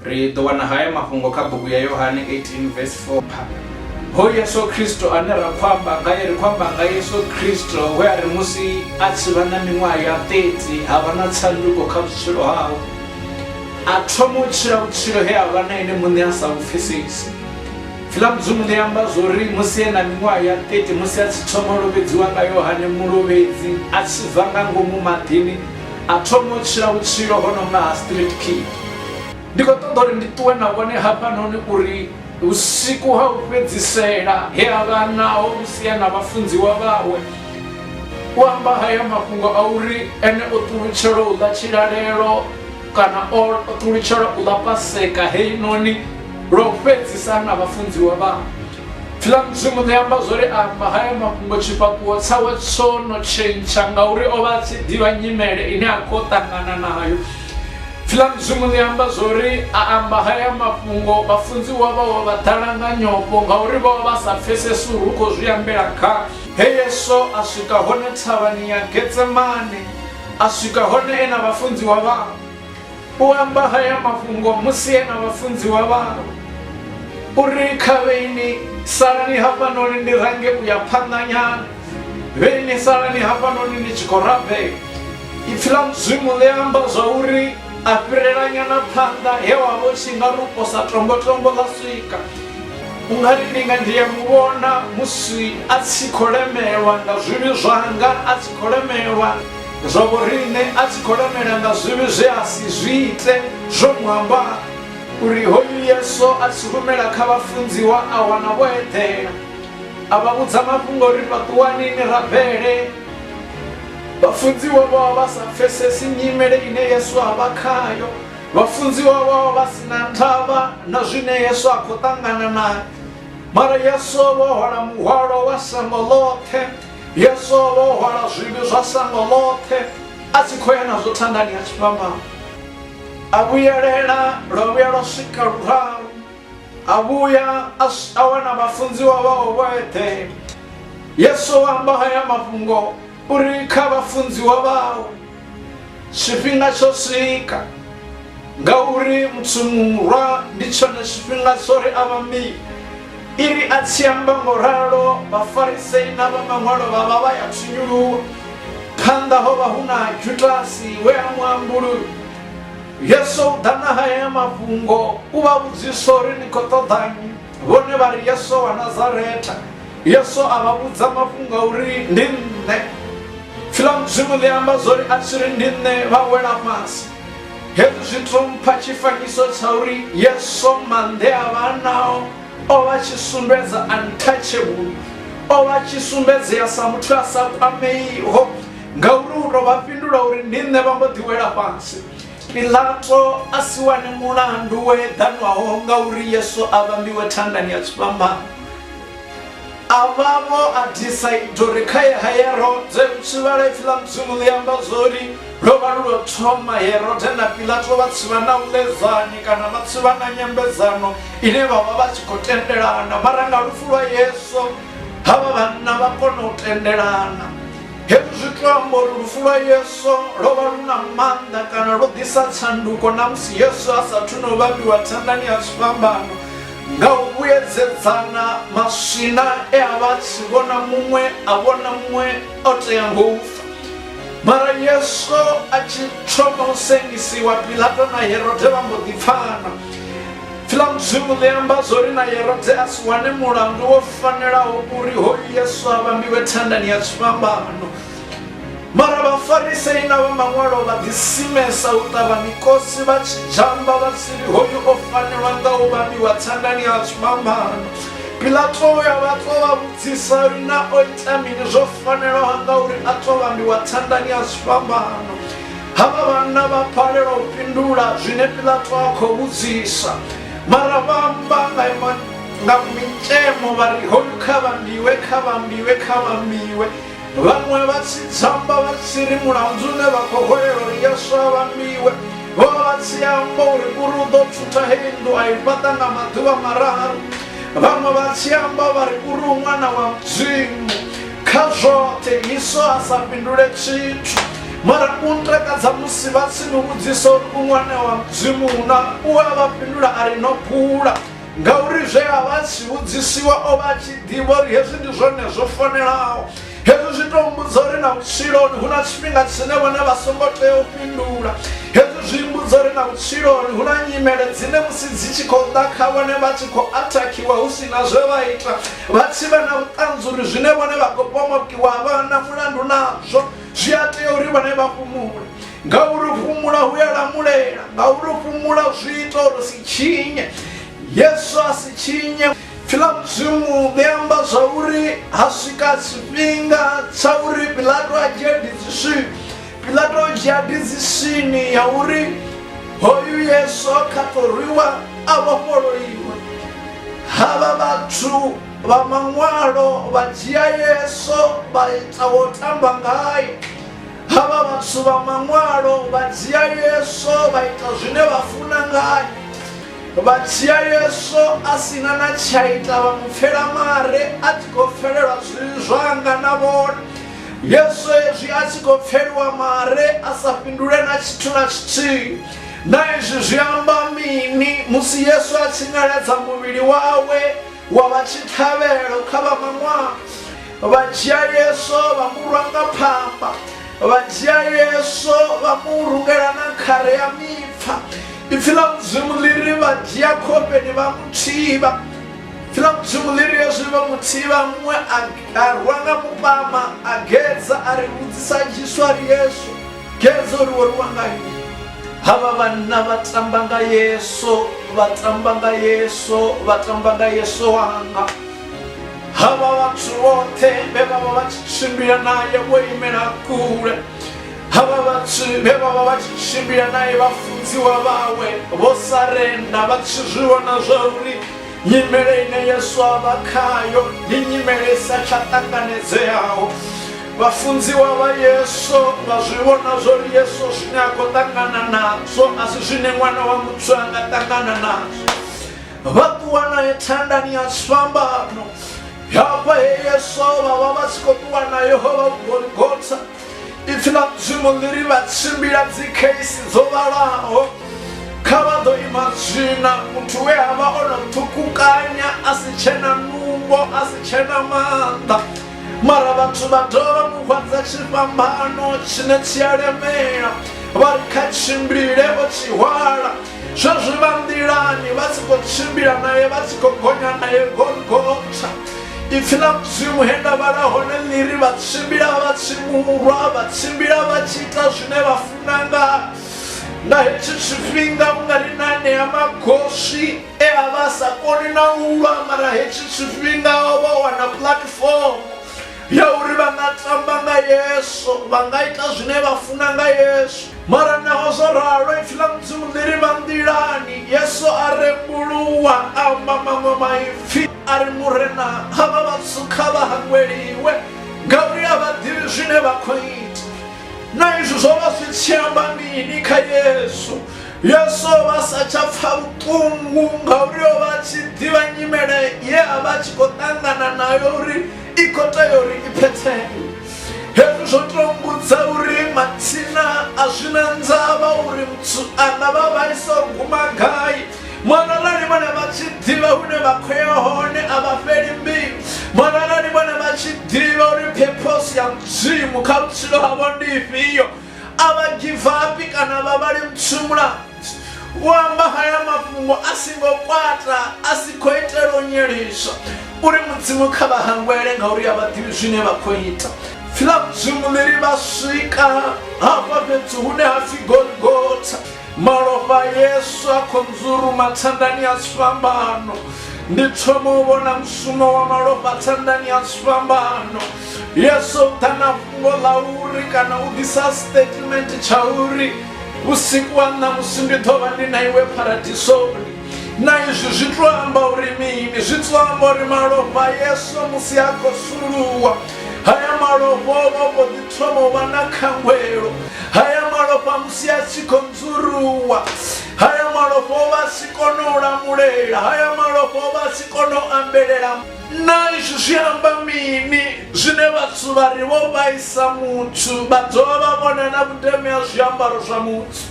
ri ḓo wana haya mafhungo kha bugu ya Yohane 18 verse 4. Ho Yesu Kristo ane ra khwamba ngaye, ri khwamba nga Yesu Kristo we ari musi a tshi vha na miṅwaha ya 30 ha vha na tshanduko kha vhutshilo hawe, a thoma u tshila vhutshilo he a vha na ene muṋe a sa vupfhesesi. Filamu Dzungu ḽi amba zwori musi e na miṅwaha ya 30, musi a tshi thoma u lovhedziwa nga Yohane Mulovhedzi, a tshi bva nga ngomu maḓini, a thoma u tshila vhutshilo ho no nga ha street kid. Ndi khou ṱoḓa uri ndi ṱuwe na vhone hafhanoni uri usiku ha u fhedzisela he a vha naho musi a na vhafunziwa vhawe, u amba haya mafhungo a uri ene o ṱulutshela u ḽa tshilalelo kana o ṱulutshela u ḽa Paseka heinoni lwo fhedzisa na vhafunziwa vhawe. Filamu Dzungu ḽi amba zwori amba haya mafhungo tshifhaṱuwo tshawe tsho no tshentsha ngauri o vha a tshi ḓivha nyimele ine a khou ṱangana nayo. Filamu Dzungu ḽi amba zwori a amba haya mafhungo vhafunziwa vhawe vha ḓala nga nyofho ngauri vha vha sa pfhesesi uri hu khou zwi ambela kha. He Yesu a swika hone thavhani ya Getsemane, a swika hone e na vhafunziwa vhawe. U amba haya mafhungo musi e na vhafunziwa vhawe uri kha vheni salani hafhanoni ndi range u ya phanḓa nyana, vheni salani hafhanoni ndi tshi khou rabela. Filamu Dzungu ḽi amba zwa uri a fhirela nyana phanḓa he wa vha u tshi nga ri u posa tombotombo ḽa swika. U nga ri ndi nga ndi ya muvhona musi a tshi khou lemelwa nga zwivhi zwanga, a tshi khou lemelwa zwa vhoriṋe, a tshi khou lemela nga zwivhi zwe a si zwi ite zwo mu amba uri hoyu Yesu a tshi rumela kha vhafunziwa a wana vho eḓela, a vha vhudza mafhungo uri vhaṱuwani ni rabele. Vhafunziwa vha vha sa pfhesesi nyimele ine Yesu a vha khayo, vhafunziwa vha vha si na ndavha na zwine Yesu a khou ṱangana nayo. Mara Yesu vho hwala muhwalo wa shango ḽoṱhe, Yesu vho hwala zwivhi zwa shango ḽoṱhe, a tshi khou ya nazwo thandani ya tshifhambano. A vhuyelela lwo vhuya lwa swika luraru, a vhuya a wana vhafunziwa vhawe vho eḓela. Yesu amba haya mafhungo uri kha vhafunziwa vhawe tshifhinga tsho swika, ngauri muthu murwa ndi tshone tshifhinga tsho ri a vhambiwe. Iri a tshi amba ngauralo vhafarisei na vha maṅwalo vha vha vha ya thunyuluwa, phanḓa ho vha hu na Judasi we a muambulula. Yesu u ḓa na haya mafhungo u vha vhudzisa uri ni khou ṱoḓani, vhone vha ri Yesu wa Nazaretha. Yesu a vha vhudza mafhungo uri ndi nṋe. Filamu Dzungu ḽi amba zwori a tshi ri ndi nṋe vha wela fhasi. Hezwi zwi tou mpha tshifanyiso tsha uri Yesu maanḓe a vha nao o vha tshi sumbedza untouchable, o vha tshi sumbedzea sa muthu a sa kwameiho ngauri u tou vha fhindula uri ndi nṋe vha mbo ḓi wela fhasi. Pilato a si wane mulandu we eḓanwaho ngauri Yesu a vhambiwe thandani ya tshifhambano. A vhavho a decide uri kha ye ha Herode tshi vhala Filamu Dzungu ḽi amba zwori lo vha lu lwo thoma Herode na Pilato vha tshi vha na vhuḽedzani kana vha tshi vha na nyambedzano ine vha vha vha tshi khou tendelana. Mara nga lufu lwa Yesu havha vhanna vha kona u tendelana. Hezwi zwi tou amba uri lufu lwa Yesu lo vha lu na maanḓa kana lo ḓisa tshanduko na musi Yesu a sathu no vhambiwa thandani ya tshifhambano, nga u vhuyedzedzana maswina e a vha tshi vhona muṅwe a vhona muṅwe o tea ngo u fa. Mara Yesu a tshi thoma u sengisiwa, Pilato na Herode vha mbo ḓi pfana. Filamu Dzungu ḽi amba zwori na Herode a si wane mulandu wo fanelaho uri hoyu Yesu a vhambiwe thandani ya tshifhambano. Mara vhafarisei na vha maṅwalo vha ḓi simesa u ṱavha mikosi vha tshi dzhamba vha tshi ri hoyu o fanelwa nga u vhambiwa thandani ya tshifhambano. Pilato ya vha tou vha vhudzisa uri na o ita mini zwo fanelaho ngauri a tou vhambiwa thandani ya tshifhambano. Havha vhanna vha phalela u fhindula zwine Pilato a khou vhudzisa, mara vha amba nga mitshemo vha ri hoyu kha vhambiwe, kha vhambiwe, kha vhambiwe. Vhaṅwe vha tshi dzhamba vha tshi ri mulandu une vha khou hwelela uri Yesu a vhambiwe, vho vha tshi amba uri u ḓo thutha heyi nnḓu a i fhaṱa nga maḓuvha mararu. Vhaṅwe vha tshi amba vha ri uri ṅwana wa Mudzimu. Kha zwoṱhe Yesu a sa fhindule tshithu, mara kuntakadza musi vatsinuvudziso uri umwana wa mdzimuna uye vapindura ari nokula ngauri zve havachiudzisiwa ovachidiva uri hezvi ndizvone zvofanirawo hezvi zvitombudza uri na utshiloni huna tshifhinga tshine vone vasongotea upindura hezvi zvimbudza uri na utshiloni huna nyimele dzine musi dzi tshi khou ḓa kha vhone vha tshi khou atakiwa hu sina zwe vha ita vha tshi vha na vhuṱanzi uri zwine vhone vha khou pomokiwa vha na mulandu nazwo zwi a tea uri vhone vha fhumule ngauri fhumula hu ya lamulela ngauri fhumula zwi ita uri si tshinye Yesu a si tshinye pfila Mudzimu ḽi amba zwa uri ha swika tshifhinga tsha uri Pilato a dzhie decision Pilato o dzhia decision ya uri hoyu Yesu o khaṱoriwa a vhofhololiwe havha vhathu vha maṅwalo vha dzhia Yesu vha ita wo tamba ngaye havha vhathu vha maṅwalo vha dzhia Yesu vha ita zwine vha funa ngaye vha dzhia Yesu a sina na tshaita vha mupfhela mare a tshi khou pfhelelwa zwili zwanga na vhone Yesu hezwi a tshi khou pfheliwa mare a sa fhindule na tshithu na tshithihi na izwi zwi amba mini musi Yesu a tshi nyaledza muvhili wawe wa vha tshiṱhavhelo kha vha maṅwalo vha dzhia Yesu vha mu rwa nga phamba vha dzhia Yesu vha mu rungela na khare ya mipfa ipfi ḽa Mudzimu ḽi ri vha dzhia khofheni vha mu thivha ipfi ḽa Mudzimu ḽi ri hezwi vha mu thivha muṅwe a rwa nga mupama a gedza a ri vhudzisa dzhiswa ri Yesu gedza uri wo rwiwa nga ini havha vhanna vha tamba nga Yesu vha tamba nga Yesu vha tamba nga Yesu wanga havha vhathu vhoṱhe vhe vha vha vha tshi tshimbila naye vho imela kule havha vhathu vhe vha vha vha tshi tshimbila naye vhafunziwa vhawe vho sarenda vha tshi zwi vhona zwa uri nyimele ine Yesu a vha khayo ndi nyimele i sa tsha ṱanganedzeaho vhafunziwa vha Yesu vha zwi vhona zwa uri Yesu zwine a khou ṱangana nazwo a si zwine ṅwana wa muthu a nga ṱangana nazwo vha ṱuwa naye thandani ya tshifhambano hafha he Yesu vha vha vha tshi khou ṱuwa naye ho vha Golgotha ipfi ḽa Mudzimu ḽi ri vha tshimbila dzi kheisi dzo vhalaho kha vha ḓo imadzhina muthu we a vha o no ṱhukhukanya a si tshena nungo a si tshena maanḓa mara vhathu vha dovha mu hwadza tshifhambano tshine tshi a lemela vha ri kha tshimbile o tshi hwala zwezwi vha nḓilani vha tshi khou tshimbila naye vha tshi khou gonya naye Golgotha ipfi ḽa Mudzimu he nda vhala hone ḽi ri vha tshimbila vha tshi murwa vha tshimbila vha tshi ita zwine vha funa ngayo nga hetshi tshifhinga u nga ri na anea magoswi e a vha sa koni na u lwa mara hetshi tshifhinga o vha wana platform ya uri vha nga tamba nga Yesu vha nga ita zwine vha funa nga Yesu mara naho zwo ralo ipfi ḽa Mudzimu ḽi ri vha nḓilani Yesu a rembuluwa a amba maṅwe maipfi a ri murena havha vhathu kha vha hangweliwe ngauri a vha ḓivhi zwine vha khou ita na izwi zwo vha zwi tshi amba mini kha Yesu Yesu vha sa tsha pfa vhuṱungu ngauri o vha tshi ḓivha nyimele ye a vha tshi khou ṱangana nayo uri i khou tea uri i phethele hezwi zwo tombudza uri matsina a zwi na ndzavha uri muthu a nga vha vhaisa u guma gai mwanarali vhone vha tshi ḓivha hune vha khou ya hone a vha fheli mbilu mwanarali vhone vha tshi ḓivha uri purpose ya Mudzimu kha vhutshilo havho ndi ifhio a vha give up kana vha vha limthumula u amba haya mafhungo a singo kwata a si khou itela u nyeliswa uri Mudzimu kha vha hangwele ngauri a vha ḓivhi zwine vha khou ita pfi ḽa Mudzimu ḽi ri vha swika hafha fhethu hune ha pfi Golgotha malofha Yesu a khou nzuruma thandani ya tshifhambano ndi thoma u vhona mushumo wa malofha thandani ya tshifhambano Yesu ḓa na fhungo ḽa uri kana u ḓisa statement tsha uri vhusiku ha ṋamusi ndi ḓo vha ndi na iwe paradisoni na izwi zwi to amba uri mini zwi to amba uri malofha Yesu musi a khou suluwa haya malofha o vha khou ḓi thoma u vha na khangwelo haya malofha musi a tshi khou nzuruwa haya malofha o vha sikono ulamulera, haya malofo sikono ambelela. Na izvi zviamba mini zvine vatsu varivo vaisa mutsu batova vavona na kutemea zviambaro zva mutsu.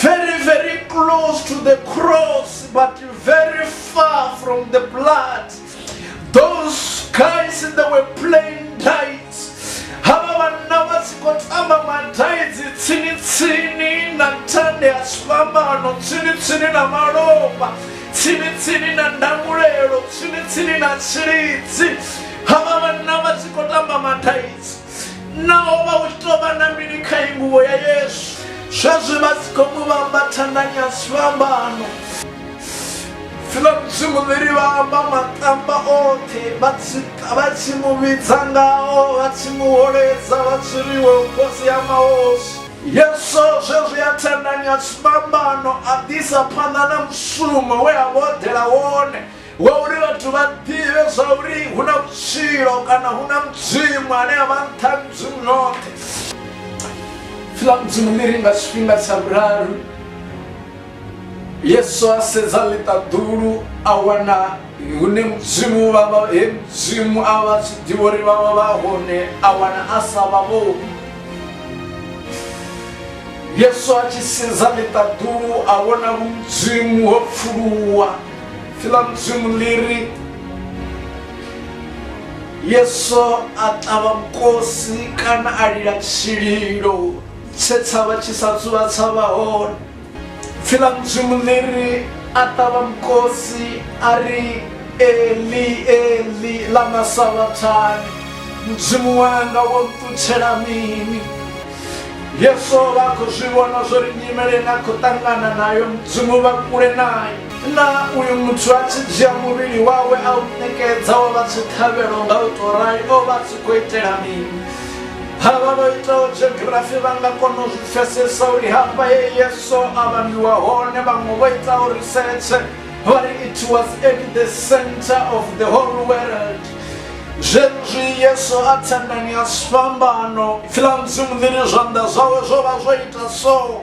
Very, very close to the cross, but very far from the blood. Those guys, they were playing tights. Havana vasikotamba matights tsini na tande asfambano, tsini na maropa, tsini na ndamulelo, tsini na chiritsi. Havana vasikotamba matights. Nao vauchitova na minika inguvo ya Yesu. Shazvi vasikomuvambatandanya svambano. Fila muzimuviri vamba matamba ote vachimuvidza ngao, vachimuhoredza, vachiriwe ukosi yamaosi. Yesu zvezvi yatandanya svambano adisa panda na mushumo weavodhera wone wauri vatu vadive zvauri huna kuchiro kana huna mudzimu ane avanta mudzimu note. Fila mdzimu liringa chipinga cha vuraru. Yesu aseza litaduru awana hune mdzimu vava he mdzimu ava chidivori vava vahone awana asava vovi. Yesu achiseza litaduru awana mdzimu hopfuruwa. Fila mdzimu liri Yesu atava mkosi kana alira chililo tsetsava chisatsuva tsavahona. Fila mdzimu liri atava mkosi ari Eli Eli lama savatani, mdzimu wanga wontuchera mimi. Yesu vakuzvivona zvori nyimele nakutangana nayo mdzimu vakure nayo. Na uyu muthu achidya muviri wawe aunekedza wavachitavelo ngautorai ovachikuitira mimi. Hava voitawo geography vangakona kuzvipfesesa uri hapa yeyesu avambiwa hone, vamwe voitawo research vari it was at the center of the whole world. Zvezvi Yesu atandanya svambano. Fila mdzimu liri zvanda zvawe zvova zvoita so.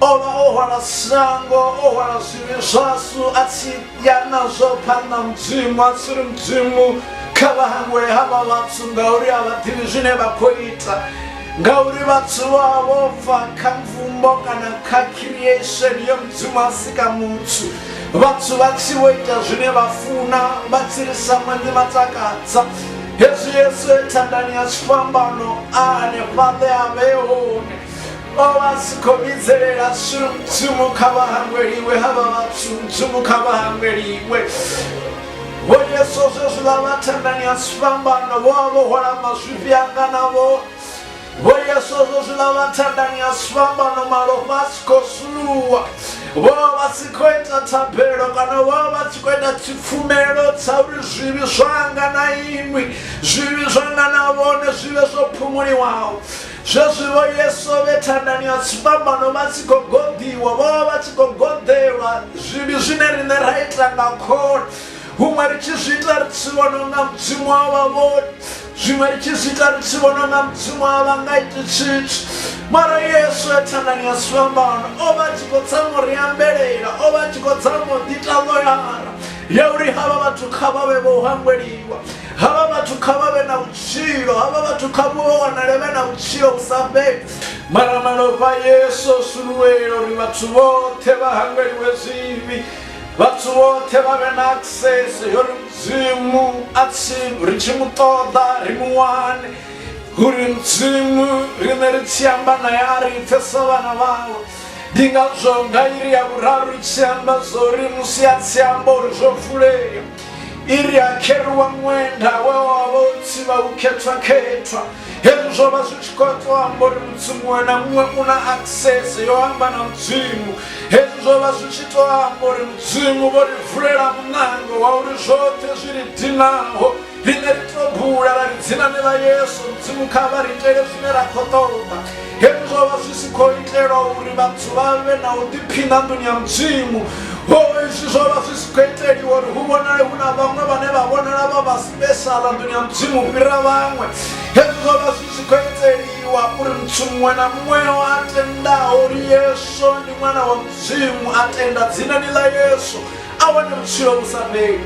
Ova ohwala sango, ohwala zvivi zvasu achidya nazvo pana mdzimu, asiri mdzimu kavahangwe hava vatsu ngauri havadivi zvine vakoita. Ngauri vatsu vavofa kamvumbo kana kacreation yomdzimu asika mutsu. Vatsu vachivoita zvine vafuna vachirisa mwandi matakadza. Yesu etandanya chifambano ane pade aveone. Ovasikovidzerera suru mdzimu kavahangweriwe hava vatsu mdzimu kavahangweriwe. Yesu zvezvi vavatandanya chifambano vovavohora mazvivyanga navo. Yesu zvezvi vavatandanya chifambano malova asikosuruwa. Vasikoita tabero kana vasikoita chipfumero tsauri zvivi zvanga naimwi, zvivi zvanga navone, zvive zvopumuliwawo. Zvezvivo Yesu vetandanya chifambano vachigogodhiwa, vova vachigogodherwa zvivi zvine rine raita ngakona. Humwe richizviita richivononga mdzimu wavavoni, zvimwe richizviita richivononga mdzimu wavangaiti chichi. Mara Yesu etandanya chifambano ovachigotsamoriamberera, ovachigotsamoditaloyara yauri hava vatu kavave vohangweriwa, hava vatu kavave na uchiro, hava vatu kavowanaleve na uchiro usapeta. Mara manova Yesu suruwero ri vatu vote vahangweriwe zvivi, vatu vote vave na access yori mdzimu richimutoda rimuwane. Uri mdzimu rine richiamba naye aripfesa vana vavo. Ndingazvonga iri yavuraru ichiamba zori musi yatsiamba uri zvofuleya. Iri yakeruwa mwenda wewavotsi vauketwa-ketwa. Hezvo zvova zvichikotwa ambori mdzimu wena mumwe una access yoamba na mdzimu. Hezvo zvova zvichitoa ambori mdzimu vorivhurera munango wauri zvote zviri dhinaho. Rine ritobhura raridzina neva Yesu mdzimu kavaritere zvine rakotoba. Hezvo zvova zvisikoitera uri vatsu vave naudipinda ndunya mdzimu. izvi zvova zvisikuiteliwa uri kuvonale kuna vamwe vane vavonala vava spesala ndunya mzimu kupirira vamwe. Hezvi zvova zvisikuiteliwa uri muthu mumwe na mumwe atendawo uri Yesu ndi mwana wa mzimu atenda dzina la Yesu awane mutshilo musaperi.